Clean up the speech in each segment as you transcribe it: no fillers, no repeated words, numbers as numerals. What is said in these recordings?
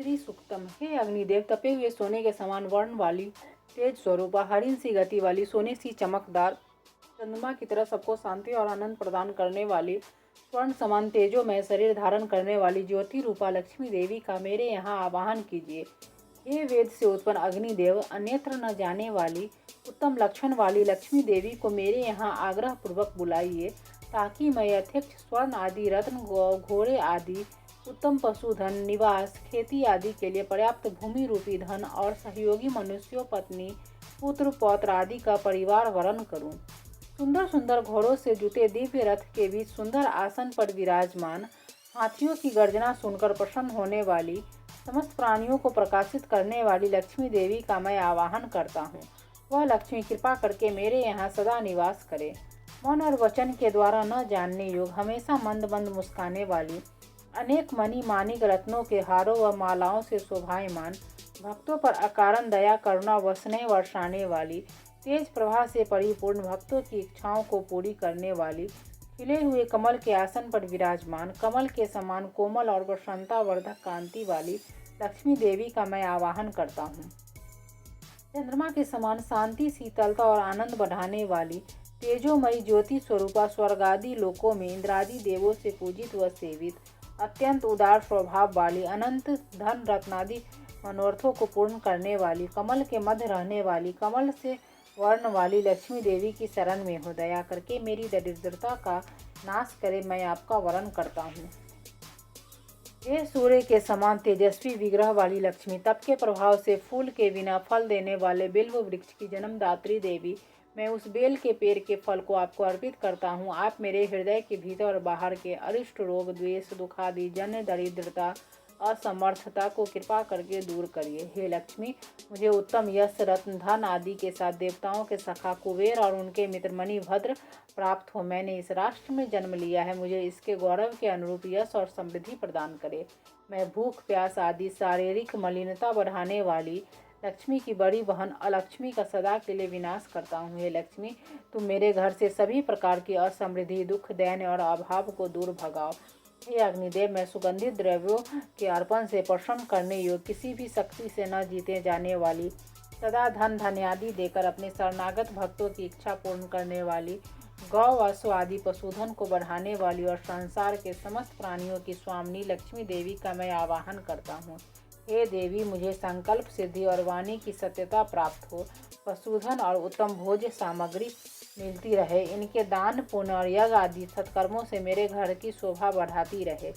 श्री सुक्तम। हे अग्निदेव, तपे हुए सोने के समान वर्ण वाली तेज स्वरूपा, हरिण सी गति वाली, सोने सी चमकदार, चंद्रमा की तरह सबको शांति और आनंद प्रदान करने वाली, स्वर्ण समान तेजोमय शरीर धारण करने वाली ज्योति रूपा लक्ष्मी देवी का मेरे यहाँ आवाहन कीजिए। हे वेद से उत्पन्न अग्निदेव, अन्यत्र न जाने वाली उत्तम लक्षण वाली लक्ष्मी देवी को मेरे यहाँ आग्रह पूर्वक बुलाइए, ताकि मैं यथेच्छ स्वर्ण आदि, रत्न, घोड़े आदि, उत्तम पशुधन, निवास, खेती आदि के लिए पर्याप्त भूमि रूपी धन और सहयोगी मनुष्यों, पत्नी, पुत्र, पौत्र आदि का परिवार वरण करूं। सुंदर सुंदर घोड़ों से जुटे दिव्य रथ के बीच सुंदर आसन पर विराजमान, हाथियों की गर्जना सुनकर प्रसन्न होने वाली, समस्त प्राणियों को प्रकाशित करने वाली लक्ष्मी देवी का मैं आवाहन करता हूँ। वह लक्ष्मी कृपा करके मेरे यहाँ सदा निवास करे। मन और वचन के द्वारा न जानने योग्य, हमेशा मंद मंद मुस्काने वाली, अनेक मणि माणिक रत्नों के हारों व मालाओं से शोभायमान, भक्तों पर अकारण दया करुणा व स्नेह वर्षाने वाली, तेज प्रभा से परिपूर्ण, भक्तों की इच्छाओं को पूरी करने वाली, खिले हुए कमल के आसन पर विराजमान, कमल के समान कोमल और प्रसन्नता वर्धक कांति वाली लक्ष्मी देवी का मैं आवाहन करता हूँ। चंद्रमा के समान शांति, शीतलता और आनंद बढ़ाने वाली, तेजोमयी ज्योति स्वरूपा, स्वर्गादि लोकों में इंद्रादि देवों से पूजित व सेवित, अत्यंत उदार स्वभाव वाली, अनंत धन रत्नादि मनोरथों को पूर्ण करने वाली, कमल के मध्य रहने वाली, कमल से वर्ण वाली लक्ष्मी देवी की शरण में हो। दया करके मेरी दरिद्रता का नाश करे, मैं आपका वरण करता हूँ। हे सूर्य के समान तेजस्वी विग्रह वाली लक्ष्मी, तप के प्रभाव से फूल के बिना फल देने वाले बिल्व वृक्ष की जन्मदात्री देवी, मैं उस बेल के पेड़ के फल को आपको अर्पित करता हूँ। आप मेरे हृदय के भीतर और बाहर के अरिष्ट रोग, द्वेष, दुखादि, जन्य दरिद्रता, असमर्थता को कृपा करके दूर करिए। हे लक्ष्मी, मुझे उत्तम यश, रत्न, धन आदि के साथ देवताओं के सखा कुबेर और उनके मित्र मणिभद्र प्राप्त हो। मैंने इस राष्ट्र में जन्म लिया है, मुझे इसके गौरव के अनुरूप यश और समृद्धि प्रदान करे। मैं भूख, प्यास आदि शारीरिक मलिनता बढ़ाने वाली लक्ष्मी की बड़ी बहन अलक्ष्मी का सदा के लिए विनाश करता हूँ। हे लक्ष्मी, तुम मेरे घर से सभी प्रकार की असमृद्धि, दुख, दैन्य और अभाव को दूर भगाओ। हे अग्निदेव, मैं सुगंधित द्रव्यों के अर्पण से प्रसन्न करने योग्य, किसी भी शक्ति से न जीते जाने वाली, सदा धन धान्यादि देकर अपने शरणागत भक्तों की इच्छा पूर्ण करने वाली, गौ वसु आदि पशुधन को बढ़ाने वाली और संसार के समस्त प्राणियों की स्वामिनी लक्ष्मी देवी का मैं आवाहन करता हूँ। हे देवी, मुझे संकल्प सिद्धि और वाणी की सत्यता प्राप्त हो, पशुधन और उत्तम भोज्य सामग्री मिलती रहे, इनके दान, पुण्य और यज्ञ आदि सत्कर्मों से मेरे घर की शोभा बढ़ाती रहे।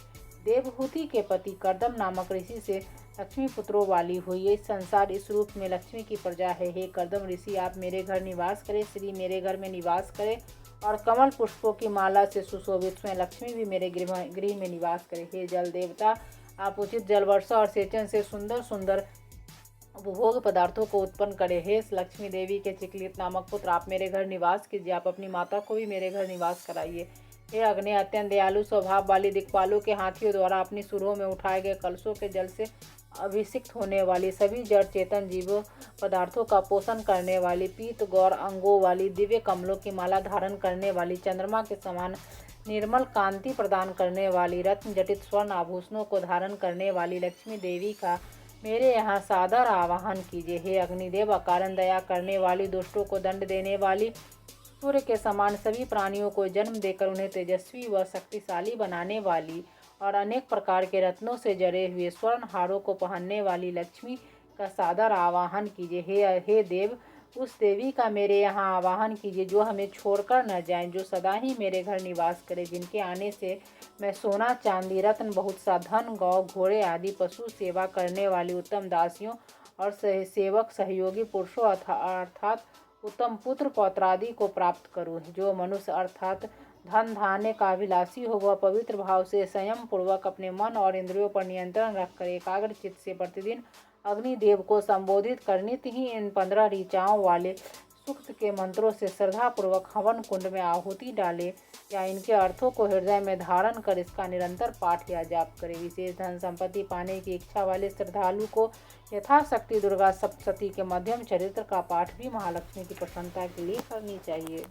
देवहूति के पति कर्दम नामक ऋषि से लक्ष्मी पुत्रों वाली हुई, ये संसार इस रूप में लक्ष्मी की प्रजा है। हे कर्दम ऋषि, आप मेरे घर निवास करें, श्री मेरे घर में निवास करें और कमल पुष्पों की माला से सुशोभित स्वयं लक्ष्मी भी मेरे गृह में निवास करे। हे जल देवता, आप उचित जल वर्षा और सेचन से सुंदर सुंदर उपभोग पदार्थों को उत्पन्न करे। हे लक्ष्मी देवी के चिकलित नामक पुत्र, आप मेरे घर निवास कीजिए, आप अपनी माता को भी मेरे घर निवास कराइए। हे अग्नि, अत्यंत दयालु स्वभाव वाली, दिक्पालों के हाथियों द्वारा अपनी सुरों में उठाए गए कलशों के जल से अभिषिक्त होने वाली, सभी जड़ चेतन जीवों पदार्थों का पोषण करने वाली, पीत गौर अंगों वाली, दिव्य कमलों की माला धारण करने वाली, चंद्रमा के समान निर्मल कांति प्रदान करने वाली, रत्न जटित स्वर्ण आभूषणों को धारण करने वाली लक्ष्मी देवी का मेरे यहाँ सादर आवाहन कीजिए। हे अग्निदेव, अकारण दया करने वाली, दुष्टों को दंड देने वाली, सूर्य के समान सभी प्राणियों को जन्म देकर उन्हें तेजस्वी व शक्तिशाली बनाने वाली और अनेक प्रकार के रत्नों से जड़े हुए स्वर्ण हारों को पहनने वाली लक्ष्मी का सादर आवाहन कीजिए। हे देव, उस देवी का मेरे यहाँ आवाहन कीजिए जो हमें छोड़कर न जाएं, जो सदा ही मेरे घर निवास करे, जिनके आने से मैं सोना, चांदी, रत्न, बहुत सा धन, गौ, घोड़े आदि पशु सेवा करने वाली उत्तम दासियों और सेवक सहयोगी पुरुषों अर्थात उत्तम पुत्र पौत्रादि को प्राप्त करूँ। जो मनुष्य अर्थात धन धान्य का अभिलाषी हो, वह पवित्र भाव से संयम पूर्वक अपने मन और इंद्रियों पर नियंत्रण रखकर एकाग्र चित्त से प्रतिदिन अग्निदेव को संबोधित कर नित्य ही इन 15 ऋचाओं वाले सूक्त के मंत्रों से श्रद्धापूर्वक हवन कुंड में आहुति डाले या इनके अर्थों को हृदय में धारण कर इसका निरंतर पाठ या जाप करे। विशेष धन संपत्ति पाने की इच्छा वाले श्रद्धालु को यथाशक्ति दुर्गा सप्तशती के मध्यम चरित्र का पाठ भी महालक्ष्मी की प्रसन्नता के लिए करनी चाहिए।